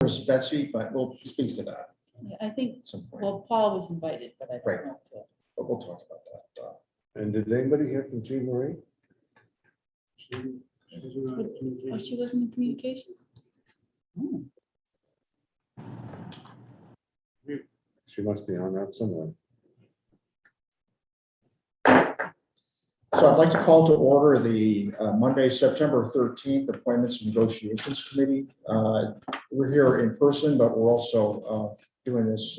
was Betsy, but we'll speak to that Yeah, I think, at some point. well, Paul was invited, but I Right. don't know. Phil. But we'll talk about that. And did anybody hear from Jean Marie? Oh, she wasn't in communications? Oh, She must be on that somewhere. So I'd like to call to order the Monday, September 13th Appointments and Negotiations Committee. We're here in person, but we're also doing this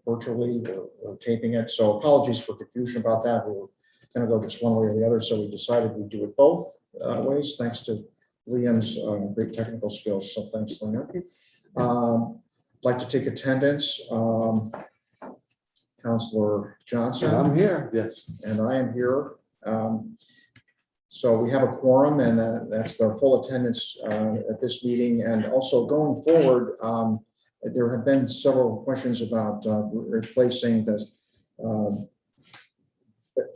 virtually or taping it. So apologies for confusion about that. We were going to go just one way or the other, so we decided we'd do it both ways, thanks to Liam's great technical skills. So thanks, Liam. I'd like to take attendance. Counselor Johnson. And I'm here, yes. And I am here. So we have a quorum, and that's their full attendance at this meeting. And also going forward, there have been several questions about replacing the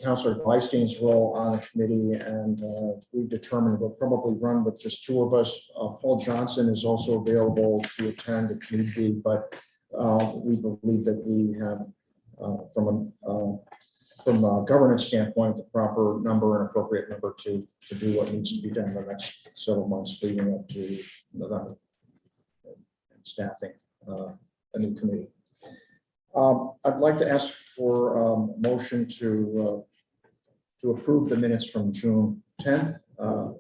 Councilor Gleistein's role on the committee, and we've determined we'll probably run with just two of us. Paul Johnson is also available to attend if need be, but we believe that we have from a governance standpoint, the proper number and appropriate number to do what needs to be done in the next several months leading up to November and staffing a new committee. I'd like to ask for a motion to approve the minutes from June 10th.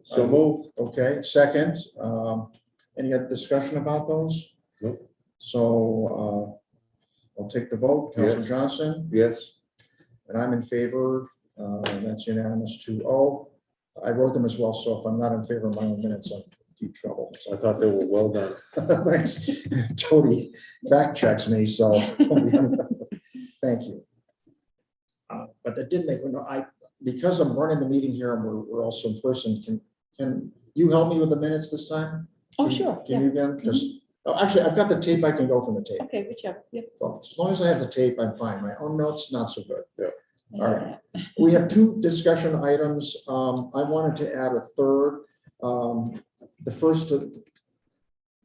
So moved. Okay, second. Any other discussion about those? Nope. So I'll take the vote. Councilor Yes. Johnson? Yes. And I'm in favor. That's unanimous 2-0. I wrote them as well, so if I'm not in favor of my own minutes, I'm in deep trouble. I thought they were well done. Thanks. Tony fact checks me, so thank you. But that did make, because I'm running the meeting here and we're also in person, can you help me with the minutes this time? Oh, Can- sure. Can Yeah. you again? Because, actually, I've got the tape. I can go from the tape. Okay, whichever. Yep. Well, as long as I have the tape, I'm fine. My own notes, not so good. I All know right. that. We have two discussion items. I wanted to add a third. The first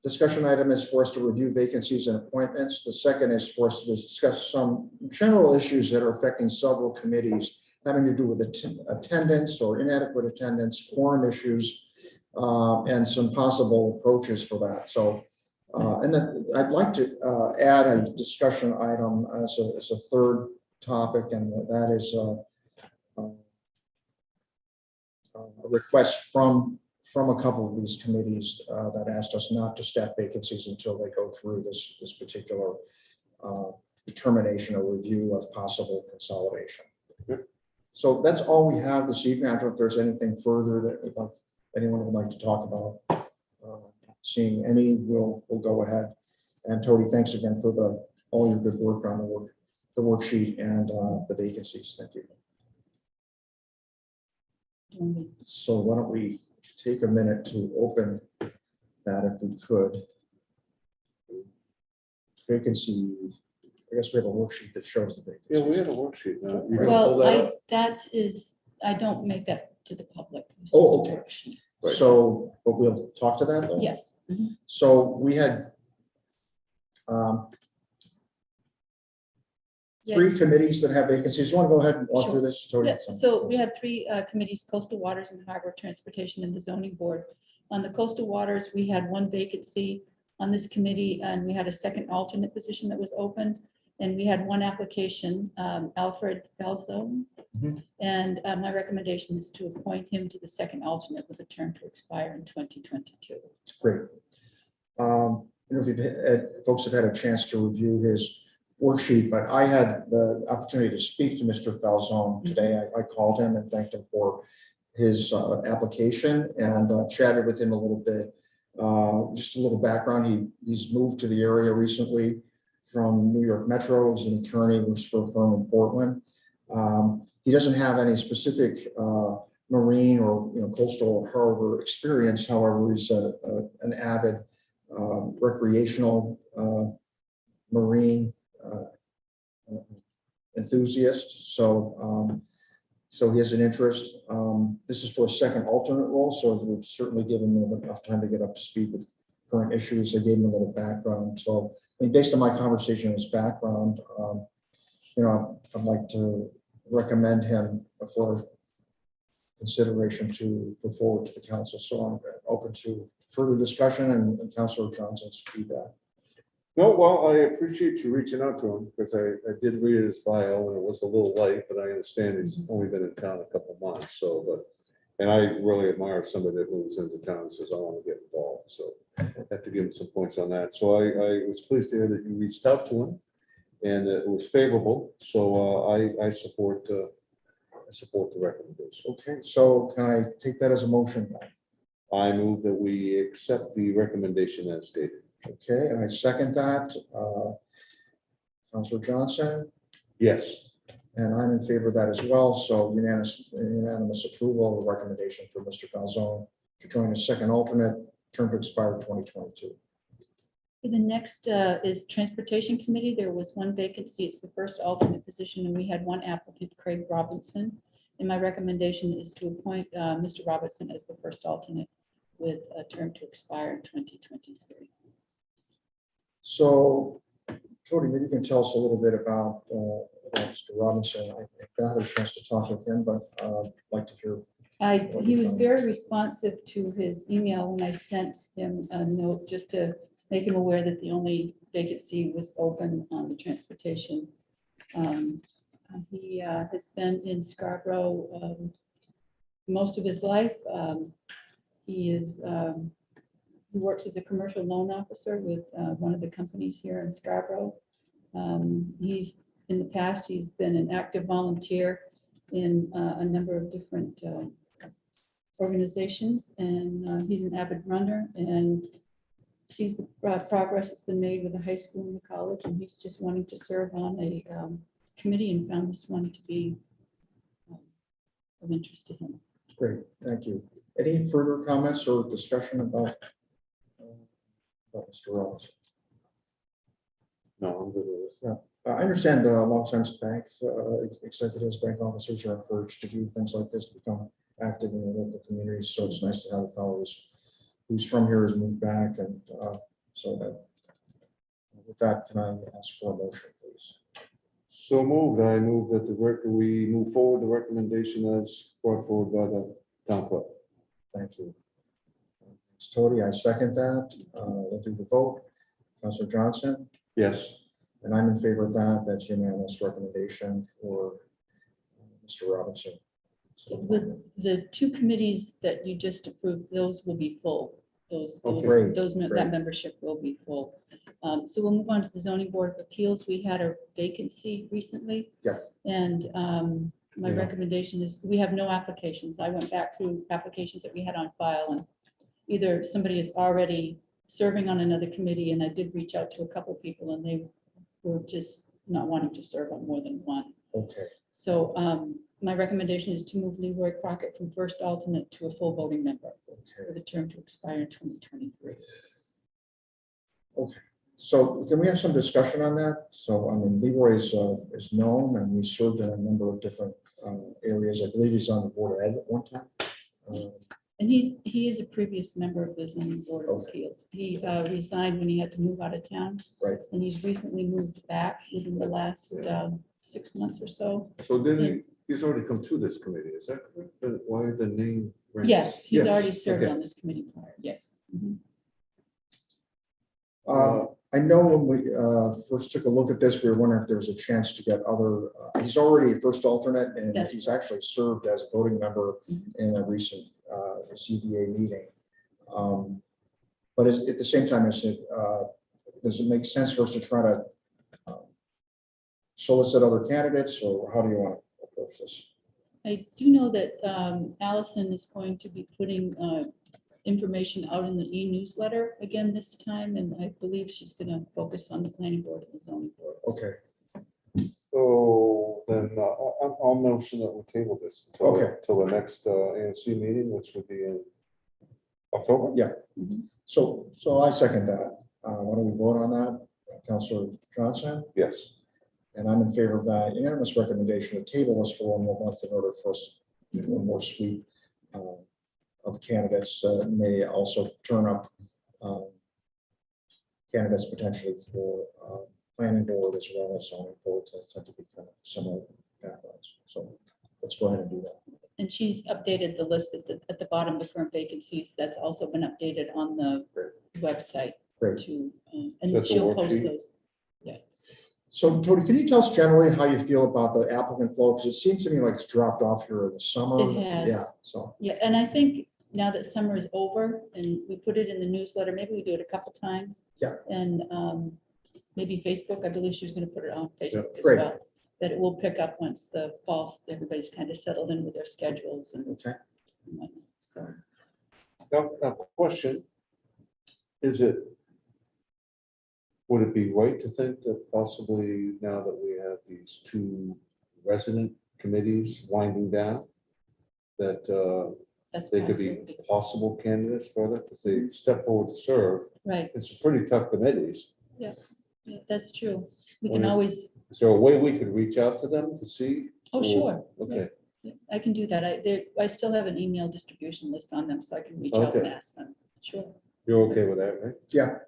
discussion item is for us to review vacancies and appointments. The second is for us to discuss some general issues that are affecting several committees having to do with attendance or inadequate attendance, quorum issues, and some possible approaches for that. So, and then I'd like to add a discussion item as a third topic, and that is a request from a couple of these committees that asked us not to staff vacancies until they go through this particular determination or review of possible consolidation. So that's all we have this evening. I don't know if there's anything further that anyone would like to talk about. Seeing any, we'll go ahead. And Tony, thanks again for all your good work on the worksheet and the vacancies. Thank you. So why don't we take a minute to open that if we could. Vacancy, I guess we have a worksheet that shows the vacancy. Yeah, we have a worksheet now. You gonna pull Well, that up? I don't make that to the public. It's Oh, just a okay. worksheet. Right. So, but we'll talk to that though? Yes. Mhm. So we had three committees that have vacancies. You want to go ahead and walk through this, Tony? Yeah, so we had three committees: Coastal Waters and Harbor Transportation and the Zoning Board. On the Coastal Waters, we had one vacancy on this committee, and we had a second alternate position that was open. And we had one application, Alfred Belzone. Mhm. And my recommendation is to appoint him to the second alternate with a term to expire in 2022. Great. I don't know if folks have had a chance to review his worksheet, but I had the opportunity to speak to Mr. Falzone today. I called him and thanked him for his application and chatted with him a little bit. Just a little background, he's moved to the area recently from New York Metro. He's an attorney, works for a firm in Portland. He doesn't have any specific marine or coastal or harbor experience. However, he's an avid recreational marine enthusiast. So he has an interest. This is for a second alternate role, so it would certainly give him enough time to get up to speed with current issues. I gave him a little background. So, I mean, based on my conversation, his background, I'd like to recommend him for consideration to put forward to the council. So I'm open to further discussion and Councilor Johnson's feedback. No, well, I appreciate you reaching out to him because I did read his bio and it was a little light, but I understand he's only been in town a couple months. So, and I really admire somebody that moves into town and says, I want to get involved. So I have to give him some points on that. So I was pleased to hear that you reached out to him and it was favorable. So I support the recommendation. Okay, so can I take that as a motion? I move that we accept the recommendation as stated. Okay, and I second that. Councilor Johnson, Yes. and I'm in favor of that as well. So unanimous approval of the recommendation for Mr. Falzone to join as second alternate, term to expire 2022. The next is Transportation Committee. There was one vacancy. It's the first alternate position, and we had one applicant, Craig Robinson. And my recommendation is to appoint Mr. Robinson as the first alternate with a term to expire in 2023. So, Jody, maybe you can tell us a little bit about Mr. Robinson. I got a chance to talk with him, but I'd like to hear. He was very responsive to his email when I sent him a note just to make him aware that the only vacancy was open on the transportation. He has been in Scarborough most of his life. He works as a commercial loan officer with one of the companies here in Scarborough. He's in the past, he's been an active volunteer in a number of different organizations, and he's an avid runner and sees the progress that's been made with the high school and the college, and he's just wanting to serve on a committee and found this one to be of interest to him. Great, thank you. Any further comments or discussion about Mr. Robinson? No, I'm good with it. I understand a lot of times bank executives, bank officers are encouraged to do things like this, to become active in the local community. So it's nice to have a fellow who's from here, has moved back, and so that. With that, can I ask for a motion, please? So moved. I move that we move forward the recommendation as brought forward by the town clerk. Thank you. Thanks, Tony. I second that. We'll do the vote. Councilor Johnson, Yes. and I'm in favor of that. That's unanimous recommendation for Mr. Robinson. So, The two committees that you just approved, those will be full. Great, That great. membership will be full. So we'll move on to the zoning board of appeals. We had a vacancy recently. Yeah. And my Yeah. recommendation is, we have no applications. I went back through applications that we had on file, and either somebody is already serving on another committee, and I did reach out to a couple of people, and they were just not wanting to serve on more than one. Okay, So my recommendation is to move Leroy Crockett from first alternate to a full voting member okay. with a term to expire in 2023. So can we have some discussion on that? So, I mean, Leroy is known, and we served in a number of different areas. I believe he's on the board of ed at one time. And he is a previous member of the zoning board of Okay. appeals. He resigned when he had to move out of town. Right. And he's recently moved back within the last 6 months or so. So he's already come to this committee, is that correct? Why the name? rings? Yes, he's already served okay. on this committee prior, yes. Mhm. I know when we first took a look at this, we were wondering if there was a chance to get other, he's already a first alternate, and Yes. he's actually served as a voting member Mhm. in a recent CBA meeting. But at the same time, does it make sense for us to try to solicit other candidates, or how do you want to approach this? I do know that Allison is going to be putting information out in the e-newsletter again this time, and I believe she's going to focus on the planning board and the zoning board. Okay, So then I'll motion that we table this Okay. till the next ANC meeting, which would be in October. yeah. So I second that. Why don't we vote on that? Councilor Johnson? Yes. And I'm in favor of that unanimous recommendation to table this for 1 more month in order for us to do a more suite of candidates. May also turn up candidates potentially for planning board as well as zoning boards that tend to be kind of similar backgrounds. So let's go ahead and do that. And she's updated the list at the bottom, the current vacancies. That's also been updated on the website Great. to, So and that's a she'll post worksheet? those. So Tony, can you tell us generally how you feel about the applicant flow? Because it seems to me like it's dropped off here in the summer. It has. Yeah, so, Yeah, and I think now that summer is over and we put it in the newsletter, maybe we do it a couple times. Yeah. And maybe Facebook, I believe she was gonna put it on Facebook as Great. well. That it will pick up once the fall, everybody's kind of settled in with their schedules and okay. whatnot. So, Now, question, would it be right to think that possibly now that we have these two resident committees winding down, that that's they could be possibility. possible candidates for that, because they step forward to serve? Right, It's a pretty tough committees. yeah, that's true. We can Well, always, Is there a way we could reach out to them to see? oh, Or- sure. Okay, Yeah, I can do that. I still have an email distribution list on them, so I can reach out and Okay. ask them. Sure. you're okay with that, right? Yeah.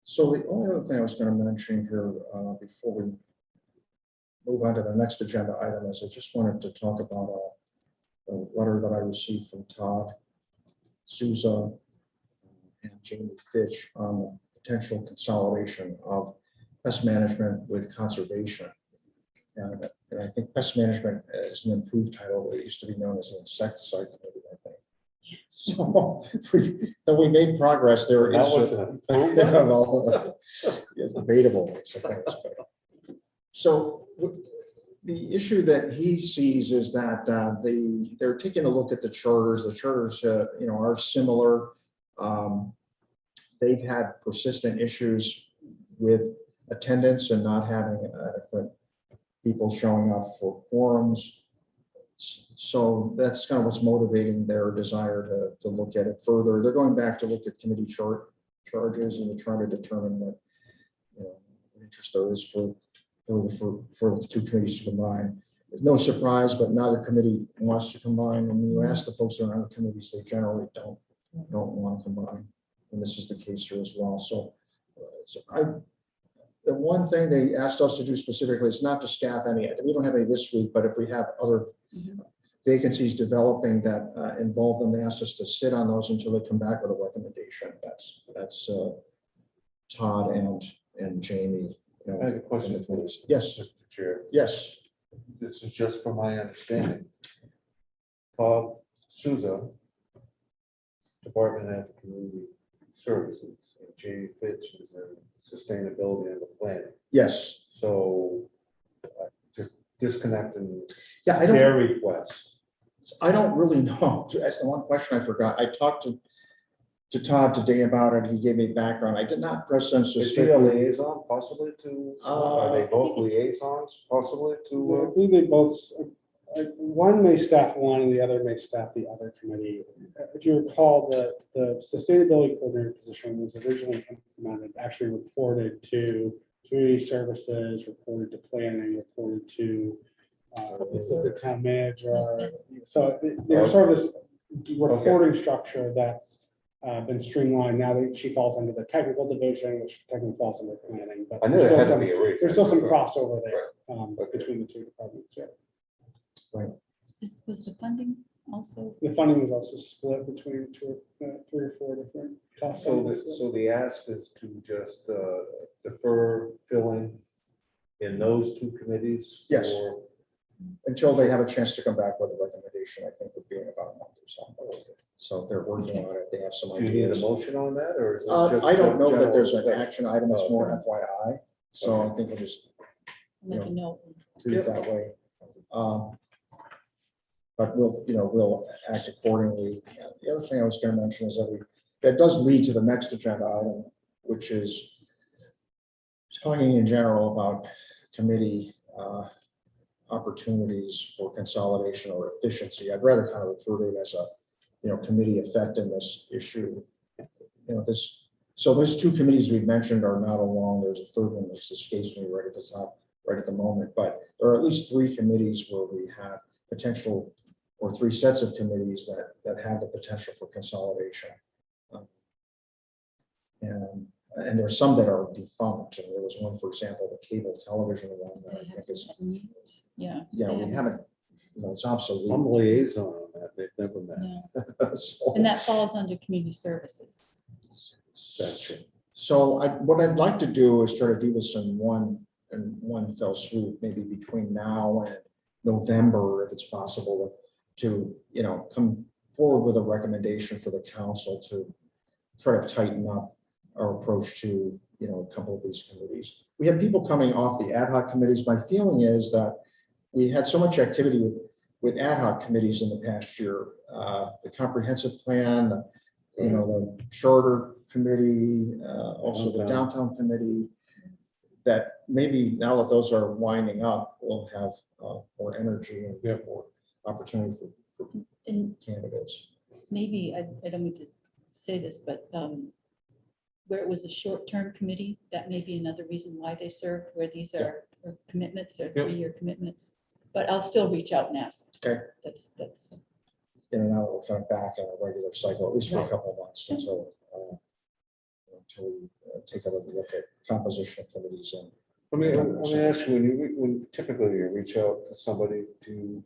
So the only other thing I was going to mention here before we move on to the next agenda item is I just wanted to talk about a letter that I received from Todd Souza and Jamie Fitch on the potential consolidation of pest management with conservation. And I think pest management is an improved title. It used to be known as an insecticide committee, I think. So though we made progress, there That is. was a- an improvement. Well, it's debatable, I suppose, but- So the issue that he sees is that they're taking a look at the charters. The charters, are similar. They've had persistent issues with attendance and not having adequate people showing up for quorums. So that's kind of what's motivating their desire to look at it further. They're going back to look at committee charges and they're trying to determine what interest there is for the two committees to combine. It's no surprise, but neither committee wants to combine. And when you ask the folks that are on the committees, they generally don't want to combine. And this is the case here as well. So the one thing they asked us to do specifically is not to staff any. We don't have any this week, but if we have other vacancies developing that involve them, they asked us to sit on those until they come back with a recommendation. That's Todd and Jamie. I have a question for you. Yes, Mr. Chair. yes, This is just from my understanding. Todd Souza, Department of Community Services, and Jamie Fitch is in sustainability and the planning. yes. So just disconnecting Yeah, their request. I don't really know. That's the one question I forgot. I talked to Todd today about it. He gave me background. I did not press them Is he a specifically. liaison possibly to, are they both liaisons possibly I to? believe they both, one may staff one and the other may staff the other committee. If you recall, the sustainability coordinator position was originally implemented, actually reported to community services, reported to planning, reported to assistant town manager. So there's sort of this reporting structure that's been streamlined. Now that she falls under the technical division, which technically falls under planning, but I knew there's there still had to some, be a reason. there's still some crossover there Okay. between the two departments. Yeah. Was the funding also? The funding is also split between three or four different cost centers. So the ask is to just defer filling in those two committees? Yes. or- Until they have a chance to come back with a recommendation, I think would be in about a month or so. So they're working on it. They have some Do you need a ideas. motion on that, or is it? just I don't know that general there's an discussion? action item. It's more Okay. FYI. So I think we'll just Make a note. do it that way. But we'll act accordingly. The other thing I was going to mention is that does lead to the next agenda item, which is talking in general about committee opportunities for consolidation or efficiency. I'd rather kind of refer to it as a, committee effectiveness issue. So those two committees we've mentioned are not alone. There's a third one which escapes me right if it's not right at the moment, but there are at least three committees where we have potential, or three sets of committees that have the potential for consolidation. and there's some that are defunct, and there was one, for example, the cable television one that I They think haven't is, met in years. Yeah. you know, they we haven't, you know, it's obsolete. I'm the liaison on that. They've never met. No. So- And that falls under community services. Gotcha. So what I'd like to do is try to do this in one fell swoop, maybe between now and November, if it's possible, to, you know, come forward with a recommendation for the council to try to tighten up our approach to, you know, a couple of these committees. We have people coming off the ad hoc committees. My feeling is that we had so much activity with ad hoc committees in the past year. The comprehensive plan, you know, the charter committee, also the downtown committee, that maybe now that those are winding up, we'll have more energy and Yep. more opportunity for And candidates. maybe, I don't mean to say this, but where it was a short-term committee, that may be another reason why they served, where these are commitments, they're Yep. 3-year commitments. But I'll still reach out and ask. Okay. That's, You know, now that we're kind of back on a regular cycle, at least for a Right. couple of months until we take a look at composition of committees and Let me ask you, when typically you reach out to somebody, do you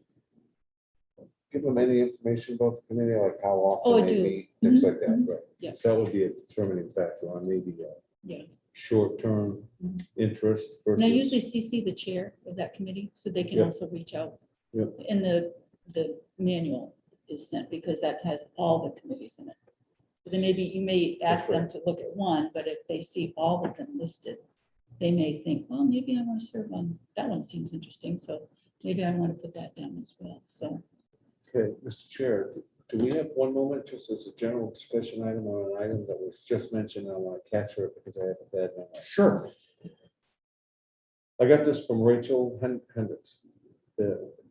give them any information about the committee, like how Oh, I often they do. meet, things Mhm, like that, mhm. right? Yeah. So that would be a determining factor on maybe yeah. short-term Mhm. interest And I versus. usually CC the chair of that committee, so they can Yep. also reach out. Yep. And the manual is sent because that has all the committees in it. So then maybe you may ask them to look at one, but if they see all of them listed, they may think, well, maybe I want to serve on, that one seems interesting, so maybe I want to put that down as well, so. Okay, Mr. Chair, do we have one moment just as a general discussion item on an item that was just mentioned? I want to capture it because I have a bad memory. sure. I got this from Rachel Hendricks.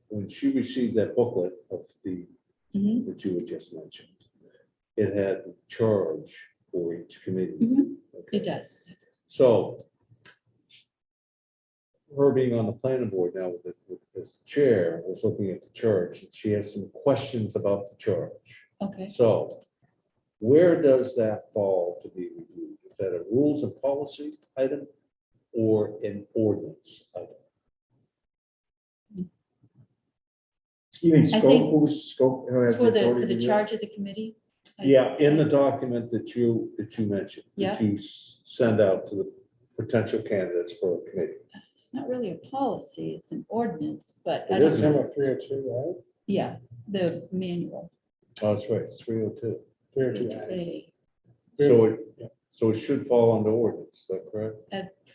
When she received that booklet of the, Mhm, that you had just mentioned, it had the charge for each committee. mhm, Okay. It does. So her being on the planning board now with this chair, was looking at the charge, and she has some questions about the charge. Okay. So where does that fall to be reviewed? Is that a rules and policy item or an ordinance item? You mean I scope, think who's scope, who has the For the, authority for to the do it? charge of the committee? I- Yeah, in the document that you mentioned, Yeah. that you send out to the potential candidates for a committee. It's not really a policy, it's an ordinance, but I It don't, is. Number 302, right? yeah, the manual. Oh, that's right, it's 302. 302A. So it should fall under ordinance, is that correct?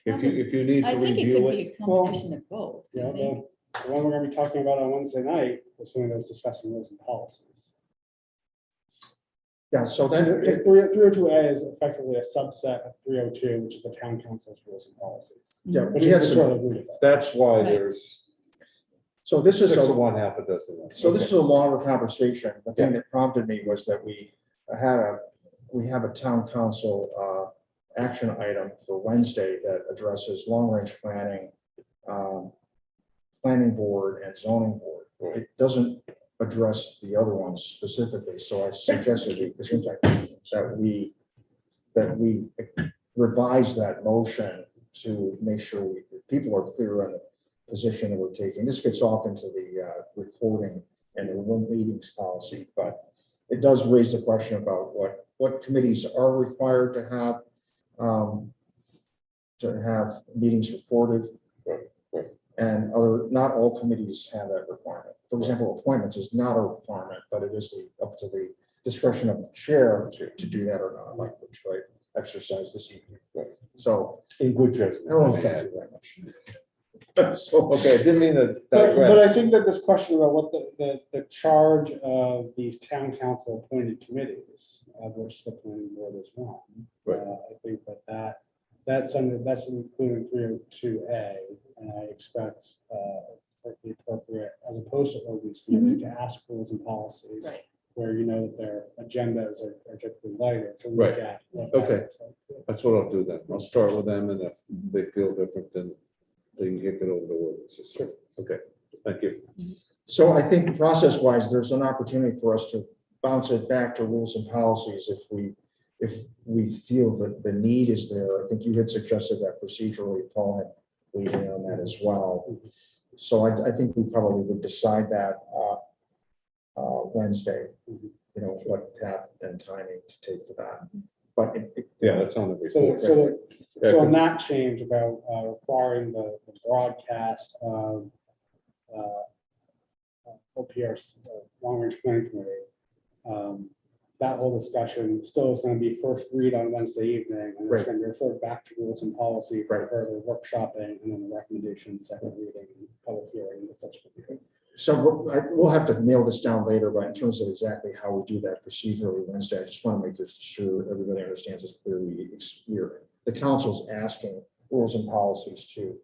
If you need I to think it review could be it, a combination of both. I Yeah, think. the one we're gonna be talking about on Wednesday night is something that's discussing rules and policies. Yeah, so then, 302A is effectively a subset of 302, which is the town council's rules and policies. yeah, Which we had is some, sort of rooted. that's why Right. there's so this is 6 a of one, half a dozen. of the So this other. is a longer conversation. The thing that prompted me was that we have a town council action item for Wednesday that addresses long-range planning, planning board and zoning board. It doesn't address the other ones specifically, so I suggested that we revise that motion to make sure people are clear on the position that we're taking. This gets off into the recording and the room meetings policy, but it does raise the question about what committees are required to have meetings recorded. Right. And not all committees have that requirement. For example, appointments is not a requirement, but it is up to the discretion of the chair to do that or not, like which I exercise this evening. Right. So, In good judgment. oh, thank you very much. So, Okay, I didn't mean to But I digress. think that this question about what the charge of these town council appointed committees, of which the planning board is one. Right. I think that's including 302A, and I expect it's perfectly appropriate, as opposed to ordinance committee, to ask for rules and policies. Right. Where you know that their agendas are typically lighter to look Right. at. what that Okay. looks like. That's what I'll do then. I'll start with them, and if they feel different, then they can kick it over to ordinances. Sure. Okay, thank you. So I think process-wise, there's an opportunity for us to bounce it back to rules and policies if we feel that the need is there, I think you had suggested that procedurally, Paul had weighed in on that as well. So I think we probably would decide that Wednesday, you know, what path and timing to take for that. But Yeah, that's on the So, report. so on that change about requiring the broadcast of OPR's long-range planning committee, that whole discussion still is going to be first read on Wednesday evening, and it's Right. going to be referred back to rules and policy for Right. further workshopping, and then the recommendations, second reading, and public hearing, and the subsequent hearing. So we'll have to nail this down later, but in terms of exactly how we do that procedurally Wednesday, I just want to make sure everybody understands this clearly. The council's asking rules and policies to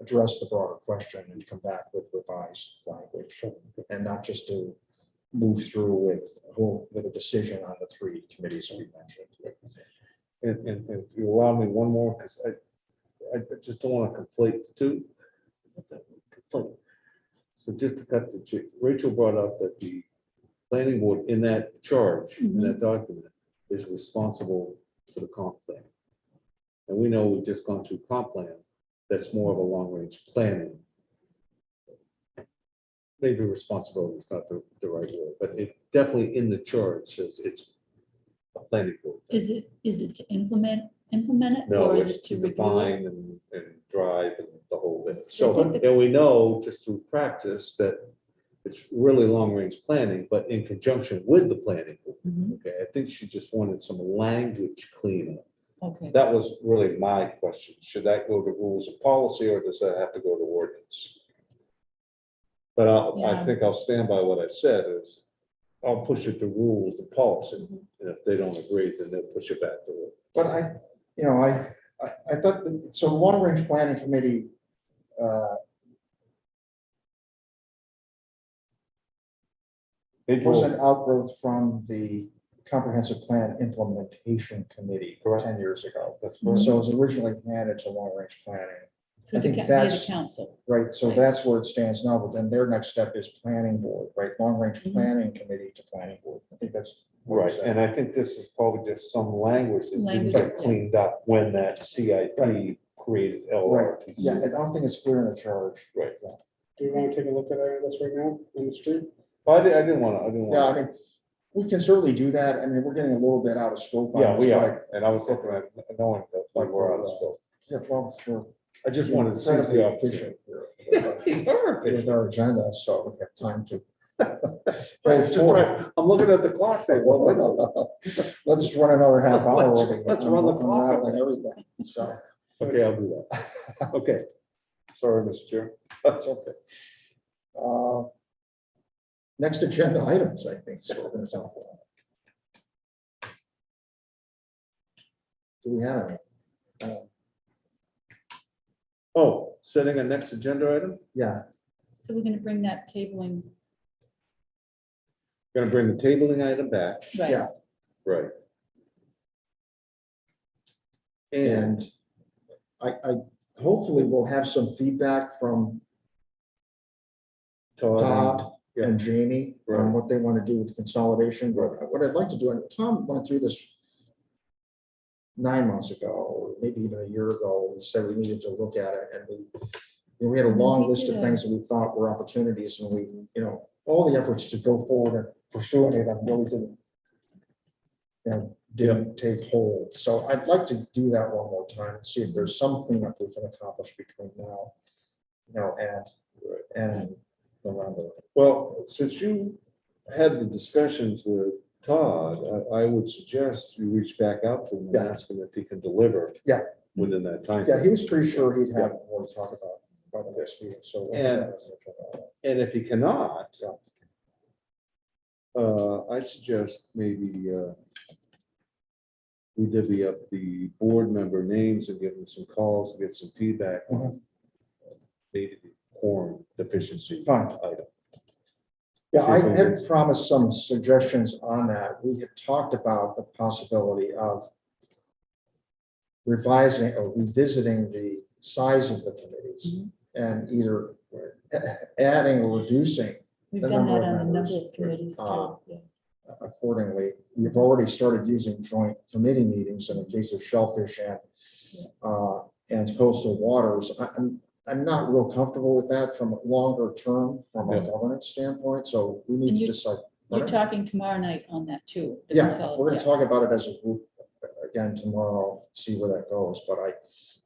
address the broader question and come back with revised language, and not just to move through with a decision on the three committees we mentioned. And if you allow me one more, because I just don't want to conflate the two. Conflate. So just to cut the chase, Rachel brought up that the planning board in that charge, in that document, is responsible for the comp plan. And we know we've just gone through comp plan, that's more of a long-range planning. Maybe responsibility is not the right word, but it definitely in the charge says it's a planning board. thing. Is it to implement it? No, or is it's it to review it? define and drive and the whole bit. I So, think the- and we know just through practice that it's really long-range planning, but in conjunction with the planning. board. Mhm. Okay, I think she just wanted some language cleanup. Okay, That was really my question. Should that go to rules of policy or does that have to go to ordinance? But I Yeah. think I'll stand by what I said is I'll push it to rules of policy. And if they don't agree, then they'll push it back to it. But I thought, so the long range planning committee, was an outgrowth from the comprehensive plan implementation committee Correct. 10 years ago. That's correct. So it was originally handed to long range planning, through I think via the that's- council. right? So Right. that's where it stands now, but then their next step is planning board, right? Long range Mhm. planning committee to planning board. I think that's. what Right, it said. and I think this is probably just some language that didn't Language, get yeah. cleaned up when that CIP created Right, yeah, LRPC. I don't think it's clear in the charge. Right. Do you want to take a look at any of this right now on the screen? I didn't want to, Yeah, I mean, we can certainly do that. I mean, we're getting a little bit out of scope. on Yeah, this, we but are, and I was looking at knowing that we were out of scope. Yeah, well, for. I just wanted to seize the opportunity. With our agenda, so we have time to. Right, it's just right. I'm looking at the clock saying, well, wait a minute. Let's run another half hour. Let's run the clock. Unraveling everything, so, Okay, I'll do that. Okay. Sorry, Mr. Chair. that's okay. Next agenda items, I think, so we're gonna talk about. Do we have any? Oh, setting a next agenda item? Yeah, So we're gonna bring that tabling, Gonna bring the tabling item back, right? yeah, right? And and I hopefully we'll have some feedback from Todd and Jamie on Right. what they want to do with consolidation, but what I'd like to do, and Tom went through this 9 months ago, or maybe even a year ago, we said we needed to look at it, and we had a long We list did of a- things that we thought were opportunities, and we, all the efforts to go forward and pursue any of them really didn't take hold. So I'd like to do that one more time and see if there's some cleanup we can accomplish between now, and November. Well, since you had the discussions with Todd, I would suggest you reach back out to him and Yeah. ask him if he can deliver. Yeah. Within that time. Yeah, he was pretty sure he'd have more to talk about by the next meeting, so. And- And if he cannot, Yeah. I suggest maybe we divvy up the board member names and give them some calls, and get some feedback on maybe the quorum deficiency Fine. item. Yeah, I had promised some suggestions on that. We had talked about the possibility of revising or revisiting the size of the committees Mhm. and either adding or reducing We've the done number that of on a number members, of committees too. uh, yeah. accordingly. We've already started using joint committee meetings in the case of shellfish and coastal waters. I'm not real comfortable with that from a longer term, from a Yeah. governance standpoint, so we need And to you- decide. You're talking tomorrow night on that too. the Yeah, consolid- we're gonna yeah. talk about it as a group again tomorrow, see where that goes, but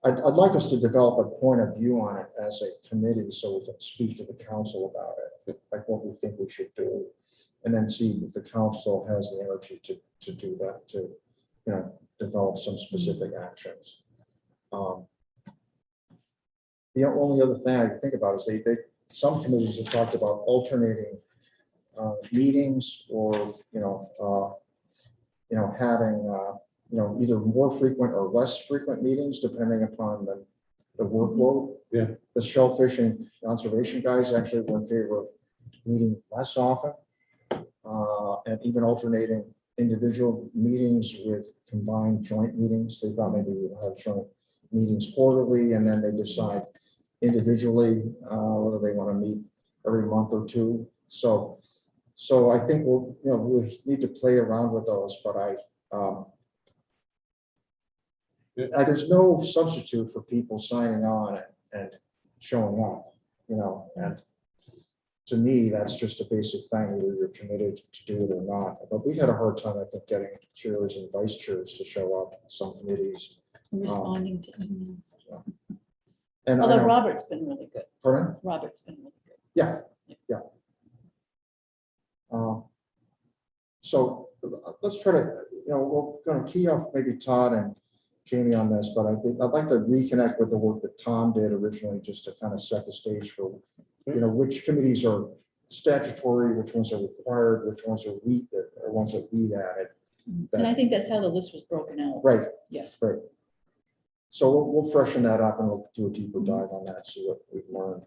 I'd like us to develop a point of view on it as a committee, so we can speak to the council about it, like what we think we should do. And then see if the council has the energy to do that, to, develop some specific actions. The only other thing I can think about is some committees have talked about alternating meetings or, having, either more frequent or less frequent meetings depending upon the workload. Yeah. The shellfish and conservation guys actually were in favor of meeting less often. And even alternating individual meetings with combined joint meetings. They thought maybe we'll have joint meetings quarterly and then they decide individually whether they want to meet every month or two. So I think we need to play around with those, but there's no substitute for people signing on and showing up, and to me, that's just a basic thing, whether you're committed to do it or not. But we've had a hard time, I think, getting chairs and vice chairs to show up in some committees. Responding to emails. And I Although know, Robert's been really good. pardon? Robert's been really good. Yeah. So let's try to, we're going to key off maybe Todd and Jamie on this, but I think I'd like to reconnect with the work that Tom did originally, just to kind of set the stage for, which committees are statutory, which ones are required, which ones are ones that we added. And I think that's how the list was broken out. Right. Yeah. Right. So we'll freshen that up and we'll do a deeper dive on that, see what we've learned.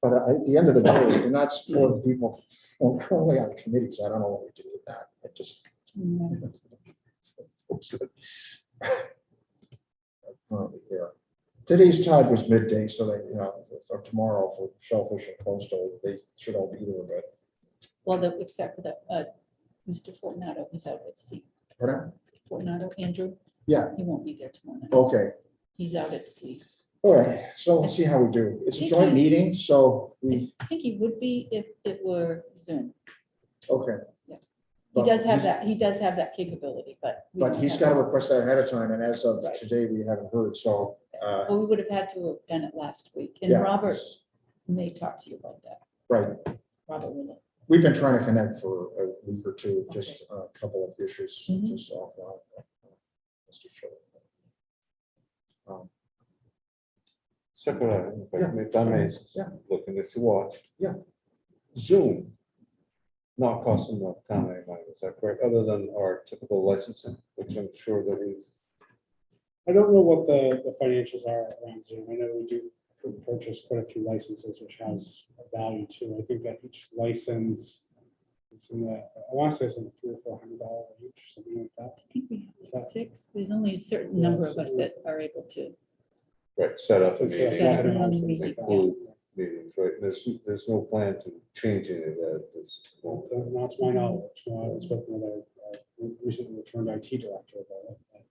But at the end of the day, if you're not supporting people currently on committees, I don't know what we do with that. I just. Mm. Currently there. Today's tide was midday, so they, so tomorrow for shellfish and coastal, they should all be there, but. Well, except for that, Mr. Fortunato is out at sea. Pardon? Fortunato, Andrew, Yeah, he won't be there tomorrow night. okay. He's out at sea. All right, so we'll see how we do. It's a joint meeting, so we, I think he would be if it were Zoom. okay. Yeah. He But does have he's- that, he does have that capability, but. we But don't he's have got to that. request that ahead of time, and as of Right. today, we haven't heard, so. Well, we would have had to have done it last week, and Yeah. Robert may talk to you about that. Right, Robert will. we've been trying to connect for a week or two, just a couple of issues, Mhm. just offline. Mr. Chair. Separate item, Yeah. if I may, Yeah. looking at your watch. Yeah. Zoom, not costing the town any money, is that correct? Other than our typical licensing, which I'm sure that we, I don't know what the financials are around Zoom. I know we do purchase quite a few licenses, which has a value too. I think that each license is in the, I want to say it's in the $300 or $400 each, something like that. I think we Is have that- 6. There's only a certain Yeah, number of us so- that are able to. right, set up a It's, meeting. Set up and a meeting, include meetings, right? There's no plan to change any of that at this moment. Not to my knowledge. No, I haven't spoken with our recently returned IT director about it. But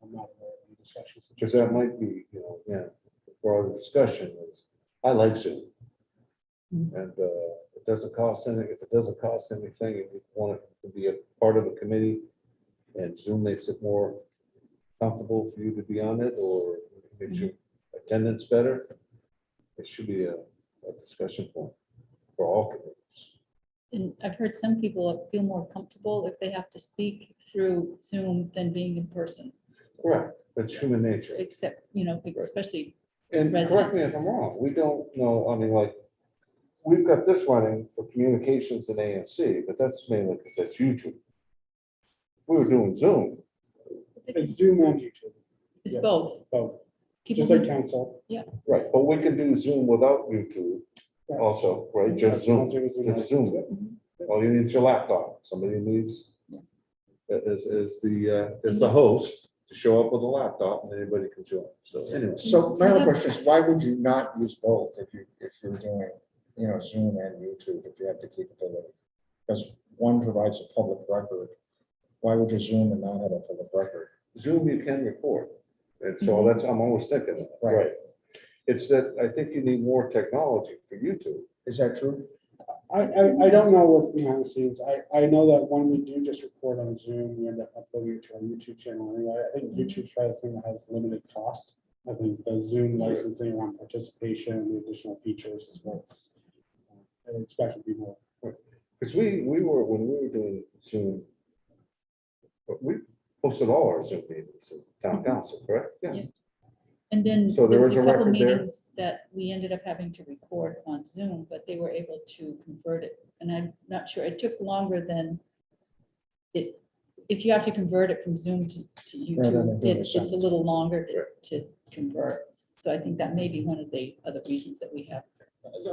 I'm not aware of any discussions. Because that might be, for our discussion is, I like Zoom. Mhm. And it doesn't cost anything, if it doesn't cost anything, if you want it to be a part of the committee and Zoom makes it more comfortable for you to be on it or makes your attendance better, it should be a discussion point for all committees. And I've heard some people feel more comfortable if they have to speak through Zoom than being in person, Correct, that's human nature. except, especially, And correct me if I'm wrong, we don't know, I mean, like, we've got this running for communications and ANC, but that's mainly because that's YouTube. If we were doing Zoom, It's Zoom and YouTube, it's Yeah. both. both, People just like who- council. right, but we can do Zoom without YouTube Right. also, right? Just Zoom, Council is Zoom just license, Zoom. yeah. All you need is your laptop. Somebody needs, Yeah. is the host to show up with a laptop and anybody can join. So anyway. So my other question is, why would you not use both if you're doing, Zoom and YouTube, if you have the capability? because one provides a public record. Why would you Zoom and not have a public record? Zoom, you can record. And so Mhm. that's, I'm always thinking, of, Right. right. It's that I think you need more technology for YouTube. Is that true? I don't know what's behind the scenes. I know that when we do just record on Zoom, we end up uploading it to our YouTube channel anyway. I think YouTube's probably the thing that has limited cost. I think the Zoom licensing around participation and the additional features is what's, I expect to be more. Because we were, when we were doing Zoom, but we posted all our Zoom meetings in town council, correct? Yeah. And then So there there was was a a couple record there? meetings that we ended up having to record on Zoom, but they were able to convert it. And I'm not sure, it took longer than it, if you have to convert it from Zoom to Rather than YouTube, doing it's it a little longer Right. to convert. So I think that may be one of the other reasons that we have.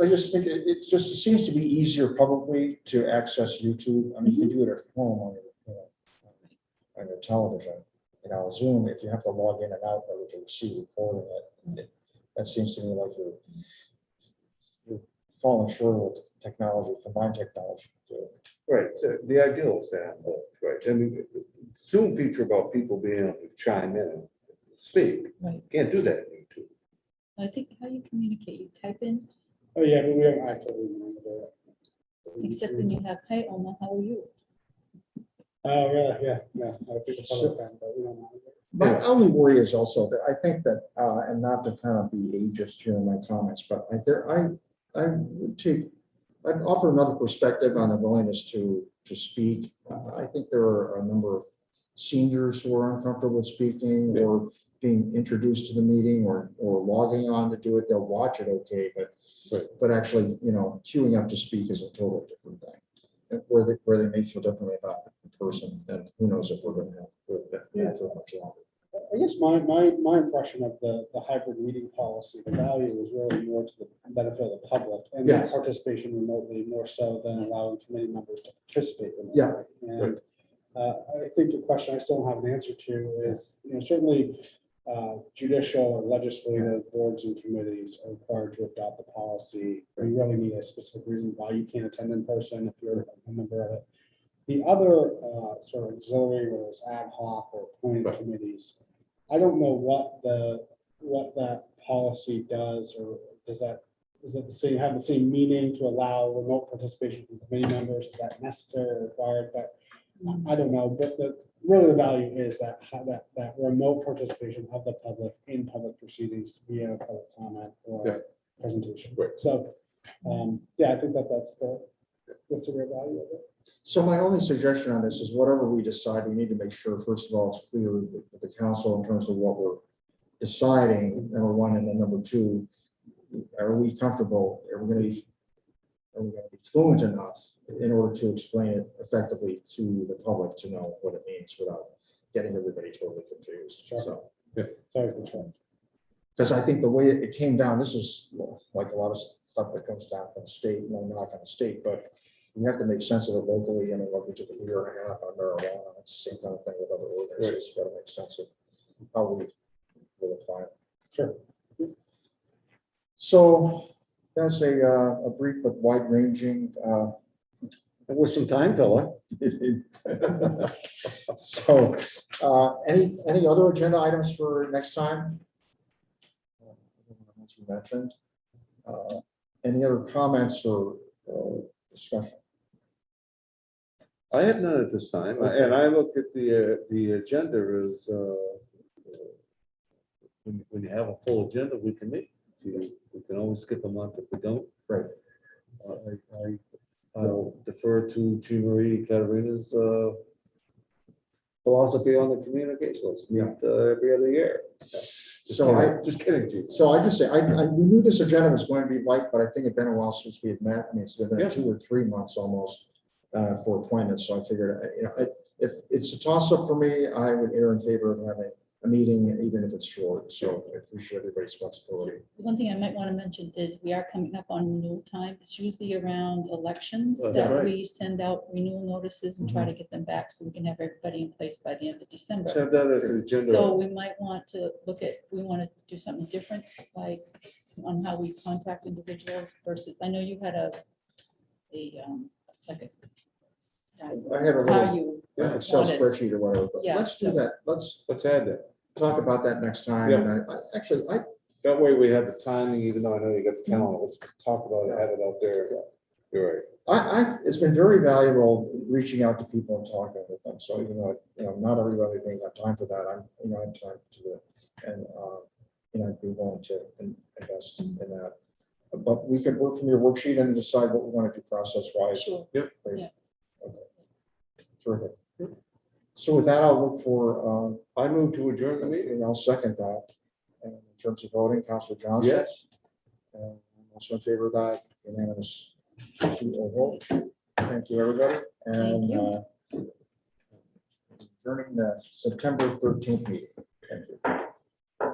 I just think it just seems to be easier publicly to access YouTube. I mean, you can do it at home on your television. You know, Zoom, if you have to log in and out in order to see recording it, that seems to me like you're falling short of what technology, combined technology. can do. Right, so the ideal is to have both, right? I mean, Zoom feature about people being able to chime in and speak, Right. can't do that in YouTube. I think how you communicate, you type in, Oh, yeah, but we don't actively monitor it. except when you have, hey, Oma, how are you? Oh, really? Yeah, yeah. Other people follow that, but we don't monitor it. My only worry is also that I think that, and not to kind of be ageist here in my comments, but I would take, I'd offer another perspective on the willingness to speak. I think there are a number of seniors who are uncomfortable speaking or being introduced to the meeting or logging on to do it. They'll watch it okay, but actually, you know, queuing up to speak is a totally different thing. And where they may feel differently about the person, and who knows if we're going to have that for much longer. I guess my impression of the hybrid meeting policy, the value was really more to the benefit of the public and that Yes. participation remotely more so than allowing committee members to participate remotely. Yeah. And I think the question I still don't have an answer to is, you know, certainly judicial or legislative boards and committees are required to adopt the policy. We really need a specific reason why you can't attend in person if you're a member of it. The other sort of auxiliary, whether it's ad hoc or appointed Right. committees, I don't know what that policy does, or does it the same, have the same meaning to allow remote participation from committee members? Is that necessary or required? But I don't know, but really the value is that remote participation of the public in public proceedings via public comment or Yeah. presentation. Right. So, yeah, I think that's the real value of it. So my only suggestion on this is whatever we decide, we need to make sure, first of all, it's clear with the council in terms of what we're deciding, number one, and then number two, are we comfortable, are we going to be fluent enough in order to explain it effectively to the public to know what it means without getting everybody totally confused. Sure. So, It's always the trend. because I think the way it came down, this is like a lot of stuff that comes down from the state, no knock on the state, but we have to make sense of it locally. I mean, like we took a year and a half on marijuana, it's the same kind of thing with other ordinances. You got to make sense of how we will apply it. Sure. So that's a brief but wide-ranging. With some time, fella. So, any other agenda items for next time? Once we mentioned, any other comments or discussion? I have none at this time, and I look at the agenda as, when you have a full agenda, we can meet. We can always skip a month if we don't. Right. I'll defer to Chief Marie Katerina's philosophy on the communication. Let's meet every other year. Just kidding, Chief. So I just say, we knew this agenda was going to be light, but I think it's been a while since we had met. I mean, it's been Yeah. 2 or 3 months almost for appointments. So I figured, if it's a toss up for me, I would err in favor of having a meeting, even if it's short. So I appreciate everybody's flexibility. One thing I might want to mention is we are coming up on renewal time. It's usually around elections That's that right. we send out renewal notices and try to get them back so we can have everybody in place by the end of Let's December. have that as an So agenda. we might want to look at, we want to do something different, like on how we contact individuals versus, I know you had like I had a how little you, Excel want it. spreadsheet or whatever, but Yeah, let's do so- that. Let's Let's add that. talk about that next time. Yeah. And actually, That way we have the timing, even though I know you got the calendar, let's talk about it, have it out there. You're right. it's been very valuable reaching out to people and talking with them. So even though, not everybody may have time for that, I have time to do it. And, I'd be willing to invest in that. But we could work from your worksheet and decide what we want to do process wise. Sure. Terrific. So with that, I'll look for, I move to adjourn the meeting. and I'll second that. And in terms of voting, Counselor Johnson? Yes. And I'm also in favor of that, unanimous 2-0 vote. Thank you, everybody. And you. adjourning the September 13th meeting. Thank you.